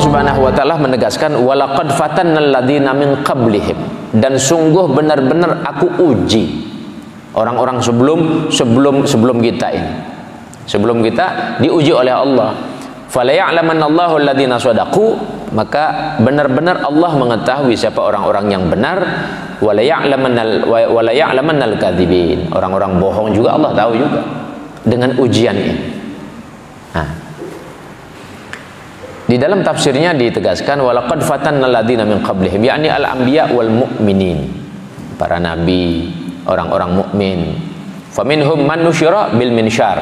Subhanahu wa taala menegaskan walaqad fatannal ladzina min qablihim, dan sungguh benar-benar aku uji orang-orang sebelum kita ini. Sebelum kita diuji oleh Allah. Fala ya'lamannallahu alladzina shadaqu, maka benar-benar Allah mengetahui siapa orang-orang yang benar. Wala ya'lamannal kadzibin, orang-orang bohong juga Allah tahu juga dengan ujian ini. Nah, di dalam tafsirnya ditegaskan walaqad fatannal ladzina min qablihim, yakni al-anbiya wal mu'minin, para nabi, orang-orang mukmin. Faminhum man nusyira bil minsyar,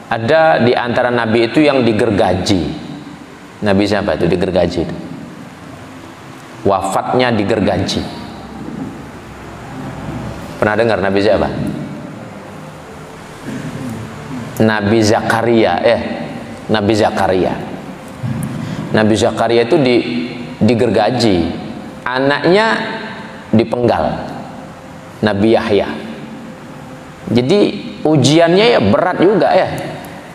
ada di antara nabi itu yang digergaji. Nabi siapa itu digergaji? Wafatnya digergaji. Pernah dengar nabi siapa? Nabi Zakaria. Nabi Zakaria. Nabi Zakaria itu digergaji. Anaknya dipenggal. Nabi Yahya. Jadi ujiannya ya berat juga ya.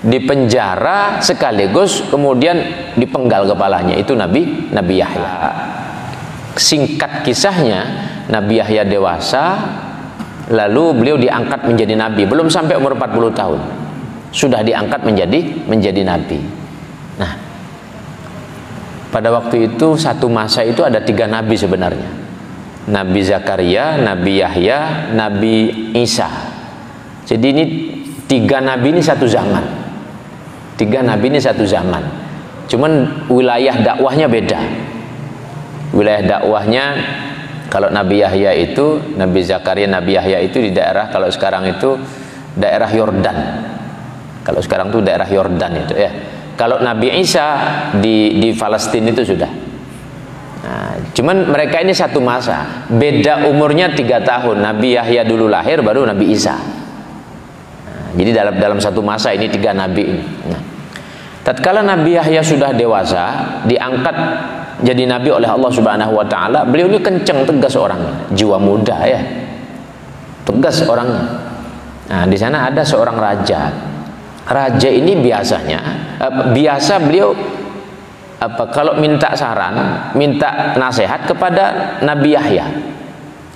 Di penjara sekaligus kemudian dipenggal kepalanya, itu Nabi Yahya. Singkat kisahnya, Nabi Yahya dewasa, lalu beliau diangkat menjadi nabi, belum sampai umur 40 tahun sudah diangkat menjadi nabi. Nah, pada waktu itu satu masa itu ada 3 nabi sebenarnya. Nabi Zakaria, Nabi Yahya, Nabi Isa. Jadi ini 3 nabi ini satu zaman. 3 nabi ini satu zaman. Cuman wilayah dakwahnya beda. Wilayah dakwahnya, kalau Nabi Yahya itu, Nabi Zakaria, Nabi Yahya itu di daerah, kalau sekarang itu daerah Yordan. Kalau sekarang itu daerah Yordan itu ya. Kalau Nabi Isa di Palestina itu sudah. Nah, cuman mereka ini satu masa. Beda umurnya 3 tahun. Nabi Yahya dulu lahir, baru Nabi Isa. Jadi dalam satu masa ini 3 nabi ini. Nah, tatkala Nabi Yahya sudah dewasa, diangkat jadi nabi oleh Allah Subhanahu wa taala, beliau ini kenceng, tegas orangnya, jiwa muda ya. Tegas orangnya. Nah, di sana ada seorang raja. Raja ini biasa beliau kalau minta saran, minta nasihat kepada Nabi Yahya.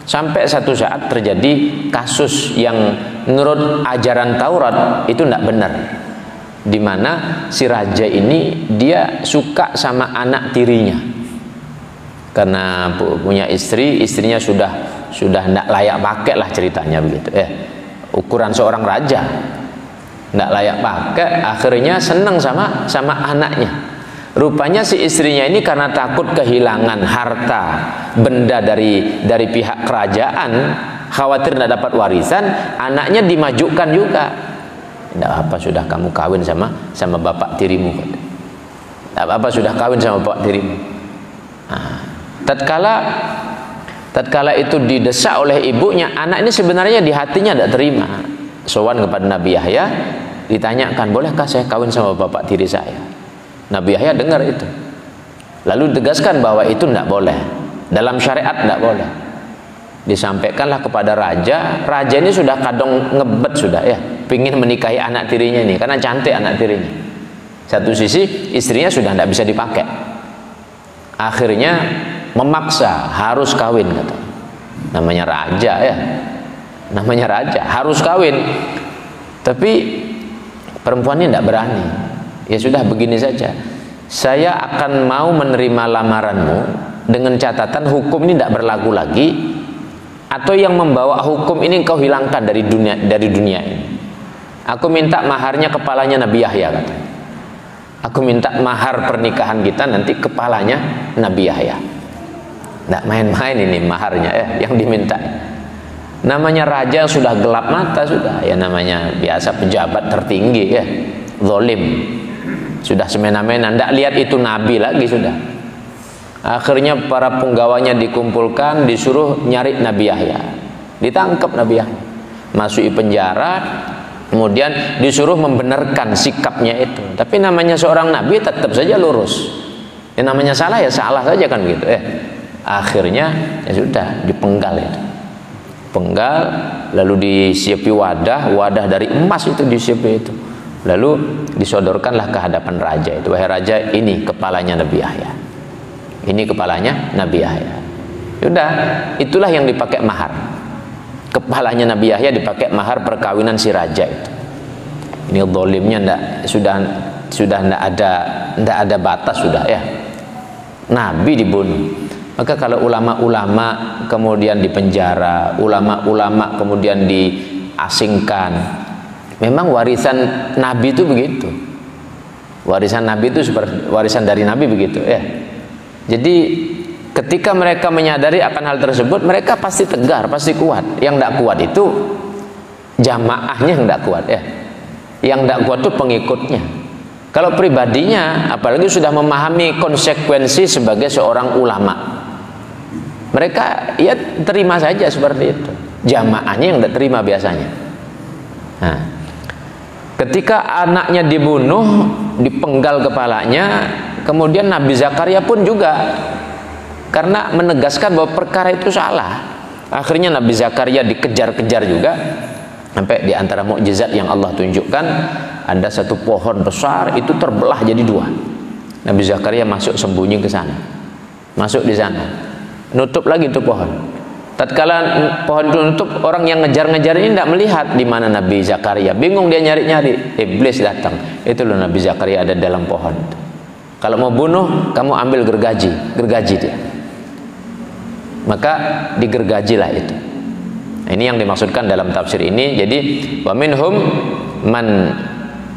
Sampai satu saat terjadi kasus yang menurut ajaran Taurat itu tidak benar, di mana si raja ini dia suka sama anak tirinya, karena punya istrinya sudah tidak layak pakai lah ceritanya begitu. Ukuran seorang raja tidak layak pakai, akhirnya senang sama anaknya. Rupanya si istrinya ini karena takut kehilangan harta benda dari pihak kerajaan, khawatir tidak dapat warisan, anaknya dimajukan juga. Tidak apa, sudah kamu kawin sama bapak tirimu. Tidak apa, sudah kawin sama bapak tirimu. Nah, tatkala itu didesak oleh ibunya, anak ini sebenarnya di hatinya tidak terima. Sowan kepada Nabi Yahya, ditanyakan, bolehkah saya kawin sama bapak tiri saya? Nabi Yahya dengar itu, lalu ditegaskan bahwa itu tidak boleh, dalam syariat tidak boleh. Disampaikanlah kepada raja. Raja ini sudah kadang ngebet sudah ya, pingin menikahi anak tirinya ini karena cantik anak tirinya. Satu sisi istrinya sudah tidak bisa dipakai, akhirnya memaksa harus kawin, kata. Namanya raja ya, namanya raja harus kawin. Tapi perempuan ini tidak berani. Ya sudah, begini saja, saya akan mau menerima lamaranmu dengan catatan hukum ini tidak berlaku lagi, atau yang membawa hukum ini engkau hilangkan dari dunia ini. Aku minta maharnya kepalanya Nabi Yahya, kata. Aku minta mahar pernikahan kita nanti kepalanya Nabi Yahya. Tidak main-main ini maharnya yang diminta. Namanya raja sudah gelap mata sudah ya, namanya biasa pejabat tertinggi ya, zalim. Sudah semena-mena, tidak lihat itu nabi lagi sudah. Akhirnya para penggawanya dikumpulkan, disuruh nyari Nabi Yahya. Ditangkap Nabi Yahya, masuki penjara, kemudian disuruh membenarkan sikapnya itu. Tapi namanya seorang nabi tetap saja lurus. Yang namanya salah ya salah saja kan gitu. Akhirnya ya sudah dipenggal itu. Penggal, lalu disiapi wadah dari emas itu disiapi itu. Lalu disodorkanlah ke hadapan raja itu, wahai raja, ini kepalanya Nabi Yahya. Ini kepalanya Nabi Yahya. Sudah, itulah yang dipakai mahar. Kepalanya Nabi Yahya dipakai mahar perkawinan si raja itu. Ini zalimnya sudah ndak ada batas sudah ya. Nabi dibunuh. Maka kalau ulama-ulama kemudian dipenjara, ulama-ulama kemudian diasingkan, memang warisan Nabi itu begitu. Warisan Nabi itu seperti warisan dari Nabi begitu ya. Jadi ketika mereka menyadari akan hal tersebut, mereka pasti tegar, pasti kuat. Yang tidak kuat itu jamaahnya yang tidak kuat ya. Yang tidak kuat itu pengikutnya. Kalau pribadinya, apalagi sudah memahami konsekuensi sebagai seorang ulama, mereka ya terima saja seperti itu. Jamaahnya yang tidak terima biasanya. Nah, ketika anaknya dibunuh, dipenggal kepalanya, kemudian Nabi Zakaria pun juga karena menegaskan bahwa perkara itu salah. Akhirnya Nabi Zakaria dikejar-kejar juga, sampai di antara mukjizat yang Allah tunjukkan ada satu pohon besar itu terbelah jadi dua. Nabi Zakaria masuk sembunyi ke sana, masuk di sana, nutup lagi itu pohon. Tatkala pohon itu nutup, orang yang ngejar-ngejar ini tidak melihat di mana Nabi Zakaria. Bingung dia nyari-nyari, iblis datang. Itu loh Nabi Zakaria ada dalam pohon. Kalau mau bunuh, kamu ambil gergaji dia. Maka digergajilah itu. Ini yang dimaksudkan dalam tafsir ini. Jadi wa minhum man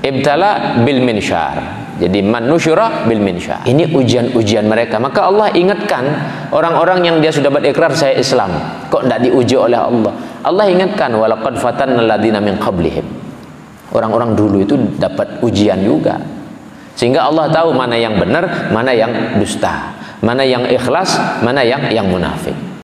ibtala bil minsyar. Jadi man nusyura bil minsyar. Ini ujian-ujian mereka. Maka Allah ingatkan orang-orang yang dia sudah berikrar saya Islam, kok tidak diuji oleh Allah. Allah ingatkan walaqad fatanna alladziina min qablihim. Orang-orang dulu itu dapat ujian juga. Sehingga Allah tahu mana yang benar, mana yang dusta, mana yang ikhlas, mana yang munafik.